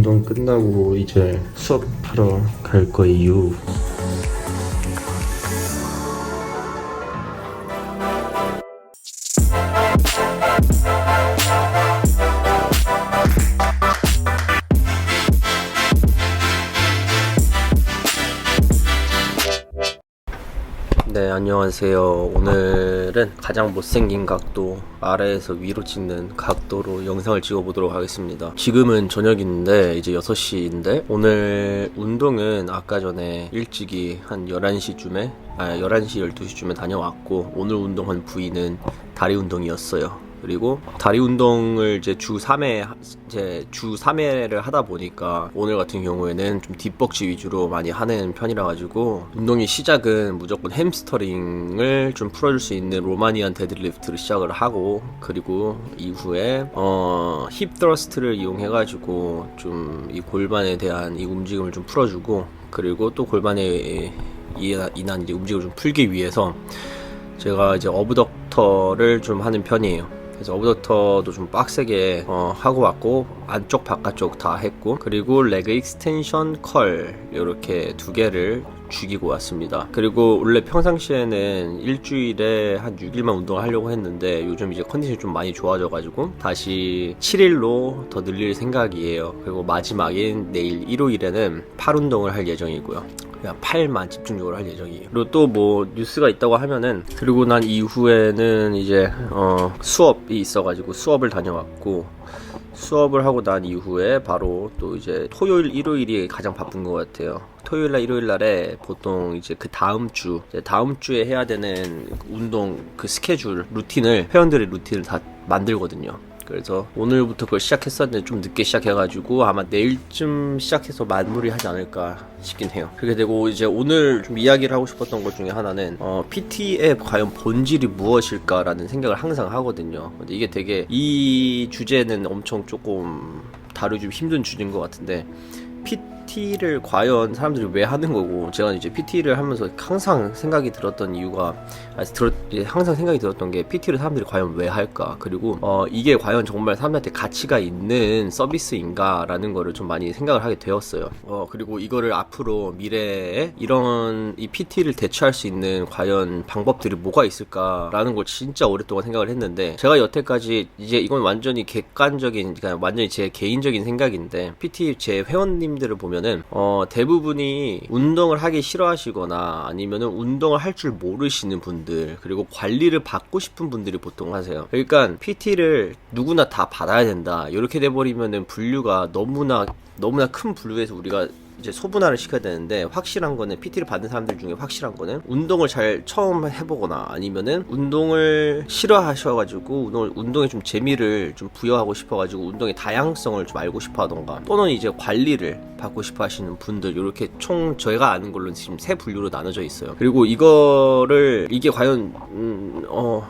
운동 끝나고 이제 수업하러 갈 거예요. 네, 안녕하세요. 오늘은 가장 못생긴 각도, 아래에서 위로 찍는 각도로 영상을 찍어보도록 하겠습니다. 지금은 저녁인데 이제 6시인데 오늘 운동은 아까 전에 일찍이 한 11시쯤에 11시, 12시쯤에 다녀왔고, 오늘 운동한 부위는 다리 운동이었어요. 그리고 다리 운동을 이제 주 3회를 하다 보니까 오늘 같은 경우에는 좀 뒷벅지 위주로 많이 하는 편이라 가지고, 운동의 시작은 무조건 햄스터링을 좀 풀어줄 수 있는 로마니안 데드리프트를 시작을 하고, 그리고 이후에 힙 thrust를 이용해 가지고 좀 이 골반에 대한 이 움직임을 좀 풀어주고, 그리고 또 골반에 인한 이제 움직임을 좀 풀기 위해서 제가 이제 어브덕터를 좀 하는 편이에요. 그래서 어브덕터도 좀 빡세게 하고 왔고, 안쪽 바깥쪽 다 했고, 그리고 레그 익스텐션 컬 이렇게 2개를 죽이고 왔습니다. 그리고 원래 평상시에는 일주일에 한 6일만 운동을 하려고 했는데 요즘 이제 컨디션이 좀 많이 좋아져가지고 다시 7일로 더 늘릴 생각이에요. 그리고 마지막인 내일 일요일에는 팔 운동을 할 예정이고요. 그냥 팔만 집중적으로 할 예정이에요. 그리고 또 뭐 뉴스가 있다고 하면은, 그리고 난 이후에는 이제 수업이 있어가지고 수업을 다녀왔고, 수업을 하고 난 이후에 바로 또 이제 토요일, 일요일이 가장 바쁜 것 같아요. 토요일날, 일요일날에 보통 이제 그 다음 주에 해야 되는 운동 그 스케줄, 회원들의 루틴을 다 만들거든요. 그래서 오늘부터 그걸 시작했었는데 좀 늦게 시작해가지고 아마 내일쯤 시작해서 마무리하지 않을까 싶긴 해요. 그렇게 되고, 이제 오늘 좀 이야기를 하고 싶었던 것 중에 하나는 PT의 과연 본질이 무엇일까라는 생각을 항상 하거든요. 근데 이게 되게, 이 주제는 엄청 조금 다루기 좀 힘든 주제인 것 같은데, PT를 과연 사람들이 왜 하는 거고, 제가 이제 PT를 하면서 항상 생각이 들었던 이유가, 항상 생각이 들었던 게, PT를 사람들이 과연 왜 할까? 그리고 이게 과연 정말 사람들한테 가치가 있는 서비스인가라는 거를 좀 많이 생각을 하게 되었어요. 그리고 이거를 앞으로 미래에 이 PT를 대체할 수 있는 과연 방법들이 뭐가 있을까라는 걸 진짜 오랫동안 생각을 했는데, 제가 여태까지, 이제 이건 완전히 객관적인, 그러니까 완전히 제 개인적인 생각인데, PT 제 회원님들을 보면은 대부분이 운동을 하기 싫어하시거나 아니면은 운동을 할 줄 모르시는 분들, 그리고 관리를 받고 싶은 분들이 보통 하세요. 그러니까 PT를 누구나 다 받아야 된다, 이렇게 돼버리면은 분류가 너무나 큰 분류에서 우리가 이제 소분화를 시켜야 되는데, 확실한 거는, PT를 받는 사람들 중에 확실한 거는, 운동을 잘 처음 해보거나 아니면은 운동을 싫어하셔가지고 운동에 좀 재미를 좀 부여하고 싶어가지고 운동의 다양성을 좀 알고 싶어 하던가, 또는 이제 관리를 받고 싶어 하시는 분들, 이렇게 총 저희가 아는 걸로는 지금 3분류로 나눠져 있어요. 그리고 이게 과연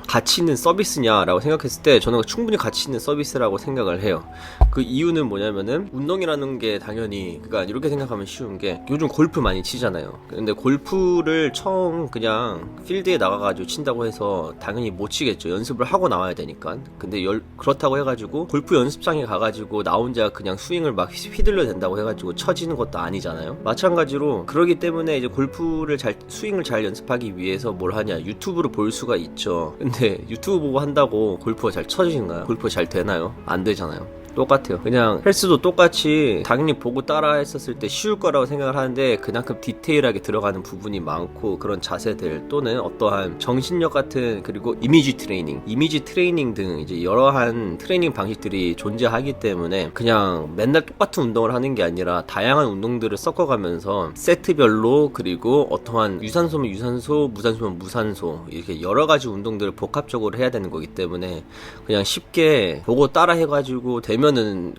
가치 있는 서비스냐라고 생각했을 때, 저는 충분히 가치 있는 서비스라고 생각을 해요. 그 이유는 뭐냐면은, 운동이라는 게 당연히, 그러니까 이렇게 생각하면 쉬운 게, 요즘 골프 많이 치잖아요. 근데 골프를 처음 그냥 필드에 나가가지고 친다고 해서 당연히 못 치겠죠. 연습을 하고 나와야 되니까. 근데 그렇다고 해가지고 골프 연습장에 가가지고 나 혼자 그냥 스윙을 막 휘둘러 된다고 해가지고 쳐지는 것도 아니잖아요. 마찬가지로, 그러기 때문에 이제 스윙을 잘 연습하기 위해서 뭘 하냐, 유튜브를 볼 수가 있죠. 근데 유튜브 보고 한다고 골프가 잘 쳐지는가요? 골프가 잘 되나요? 안 되잖아요. 똑같아요. 그냥 헬스도 똑같이 당연히 보고 따라 했었을 때 쉬울 거라고 생각을 하는데, 그만큼 디테일하게 들어가는 부분이 많고, 그런 자세들 또는 어떠한 정신력 같은, 그리고 이미지 트레이닝 등 이제 여러한 트레이닝 방식들이 존재하기 때문에, 그냥 맨날 똑같은 운동을 하는 게 아니라 다양한 운동들을 섞어가면서 세트별로, 그리고 어떠한 유산소면 유산소, 무산소면 무산소, 이렇게 여러 가지 운동들을 복합적으로 해야 되는 거기 때문에, 그냥 쉽게 보고 따라 해가지고 되면은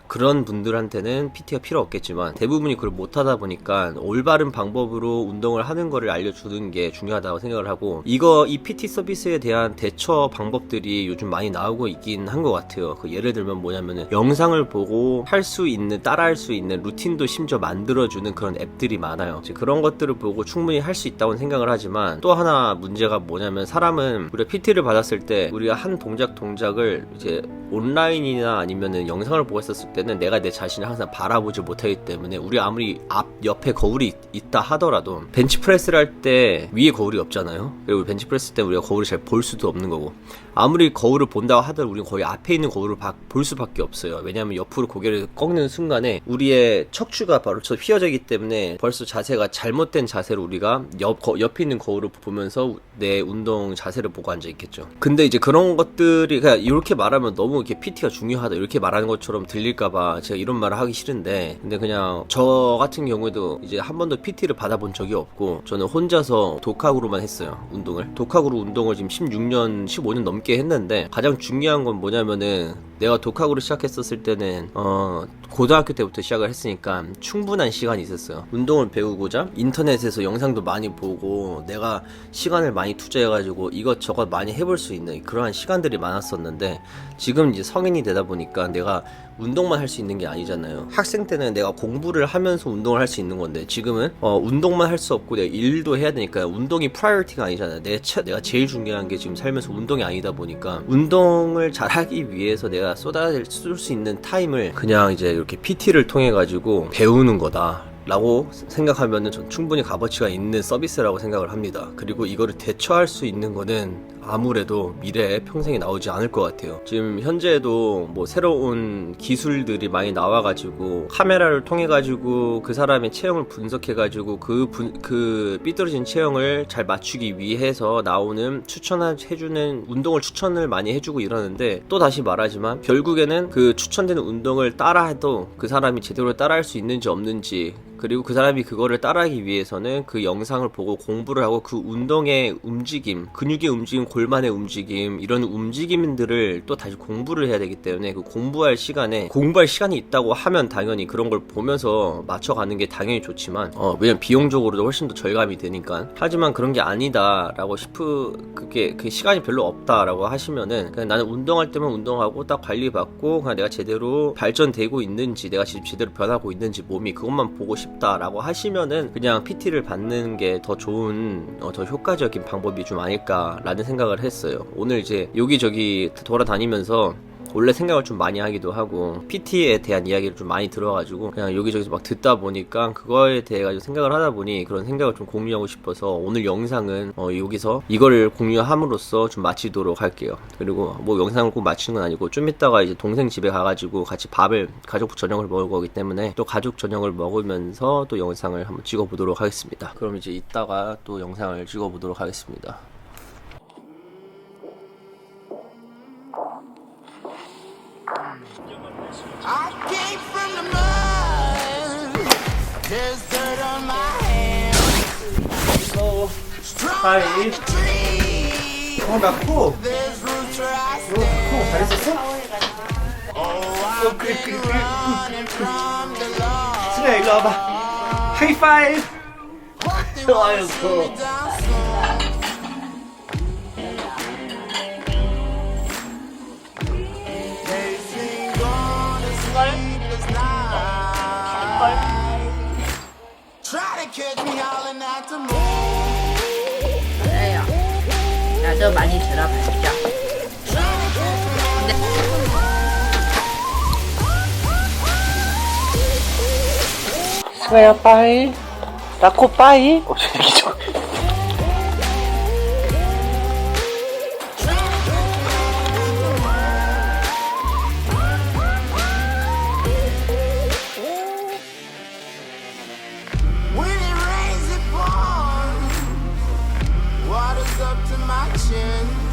그런 분들한테는 PT가 필요 없겠지만, 대부분이 그걸 못하다 보니까 올바른 방법으로 운동을 하는 거를 알려주는 게 중요하다고 생각을 하고, 이 PT 서비스에 대한 대처 방법들이 요즘 많이 나오고 있긴 한 것 같아요. 예를 들면 뭐냐면은, 영상을 보고 따라할 수 있는 루틴도 심지어 만들어주는 그런 앱들이 많아요. 그런 것들을 보고 충분히 할 수 있다고 생각을 하지만, 또 하나 문제가 뭐냐면, 사람은 우리가 PT를 받았을 때 우리가 한 동작을 이제 온라인이나 아니면은 영상을 영상을 보고 있었을 때는 내가 내 자신을 항상 바라보지 못하기 때문에 우리 아무리 옆에 거울이 있다 하더라도 벤치프레스를 할 때 위에 거울이 없잖아요. 그리고 벤치프레스 때 우리가 거울을 잘 볼 수도 없는 거고, 아무리 거울을 본다고 하더라도 우리는 거의 앞에 있는 거울을 볼 수밖에 없어요. 왜냐하면 옆으로 고개를 꺾는 순간에 우리의 척추가 바로 휘어져 있기 때문에 벌써 자세가 잘못된 자세로 우리가 옆에 있는 거울을 보면서 내 운동 자세를 보고 앉아 있겠죠. 근데 이제 그런 것들이 그냥 이렇게 말하면 너무 이렇게 PT가 중요하다 이렇게 말하는 것처럼 들릴까봐 제가 이런 말을 하기 싫은데, 근데 그냥 저 같은 경우에도 이제 한 번도 PT를 받아본 적이 없고 저는 혼자서 독학으로만 했어요. 독학으로 운동을 지금 16년 15년 넘게 했는데, 가장 중요한 건 뭐냐면은 내가 독학으로 시작했었을 때는 고등학교 때부터 시작을 했으니까 충분한 시간이 있었어요. 운동을 배우고자 인터넷에서 영상도 많이 보고 내가 시간을 많이 투자해가지고 이것저것 많이 해볼 수 있는 그러한 시간들이 많았었는데, 지금 이제 성인이 되다 보니까 내가 운동만 할 수 있는 게 아니잖아요. 학생 때는 내가 공부를 하면서 운동을 할 수 있는 건데, 지금은 운동만 할 수 없고 내가 일도 해야 되니까 운동이 프라이어티가 아니잖아요. 내가 제일 중요한 게 지금 살면서 운동이 아니다 보니까 운동을 잘하기 위해서 내가 쏟을 수 있는 타임을 그냥 이제 이렇게 PT를 통해 가지고 배우는 거다 라고 생각하면은 전 충분히 값어치가 있는 서비스라고 생각을 합니다. 그리고 이거를 대처할 수 있는 거는 아무래도 미래에 평생에 나오지 않을 것 같아요. 지금 현재에도 뭐 새로운 기술들이 많이 나와가지고 카메라를 통해가지고 그 사람의 체형을 분석해가지고 그 삐뚤어진 체형을 잘 맞추기 위해서 나오는 해주는 운동을 추천을 많이 해주고 이러는데, 또 다시 말하지만 결국에는 그 추천되는 운동을 따라해도 그 사람이 제대로 따라할 수 있는지 없는지, 그리고 그 사람이 그거를 따라하기 위해서는 그 영상을 보고 공부를 하고 그 운동의 움직임, 근육의 움직임, 골반의 움직임, 이런 움직임들을 또 다시 공부를 해야 되기 때문에 그 공부할 시간이 있다고 하면 당연히 그런 걸 보면서 맞춰가는 게 당연히 좋지만 왜냐면 비용적으로도 훨씬 더 절감이 되니까. 하지만 그런 게 아니다라고 그게 시간이 별로 없다라고 하시면은 그냥 나는 운동할 때만 운동하고 딱 관리받고 그냥 내가 제대로 발전되고 있는지, 내가 지금 제대로 변하고 있는지 몸이, 그것만 보고 싶다라고 하시면은 그냥 PT를 받는 게 더 좋은 더 효과적인 방법이 좀 아닐까라는 생각을 했어요. 오늘 이제 여기저기 돌아다니면서 원래 생각을 좀 많이 하기도 하고 PT에 대한 이야기를 좀 많이 들어가지고 그냥 여기저기서 막 듣다 보니까 그거에 대해 가지고 생각을 하다 보니 그런 생각을 좀 공유하고 싶어서 오늘 영상은 여기서 이거를 공유함으로써 좀 마치도록 할게요. 그리고 뭐 영상을 꼭 마치는 건 아니고 좀 이따가 이제 동생 집에 가가지고 같이 가족 저녁을 먹을 거기 때문에 또 가족 저녁을 먹으면서 또 영상을 한번 찍어보도록 하겠습니다. 그럼 이제 이따가 또 영상을 찍어보도록 하겠습니다. I came from the mud. There's dirt on my hands. Hello. Strong Hi. like a tree. 나 There's roots where I stand. 잘했었어? Oh, I've been running from the law. 수야 일로 와봐. 하이파이브. Hope they won't see me down soon. They sing on a sleepless night. Try to catch me howling at the moon. 그래요. 나도 많이 들어봤죠. 수야 빠이. 나코 빠이. 얘기 좀. When it rains, it pours. Water's up to my chin.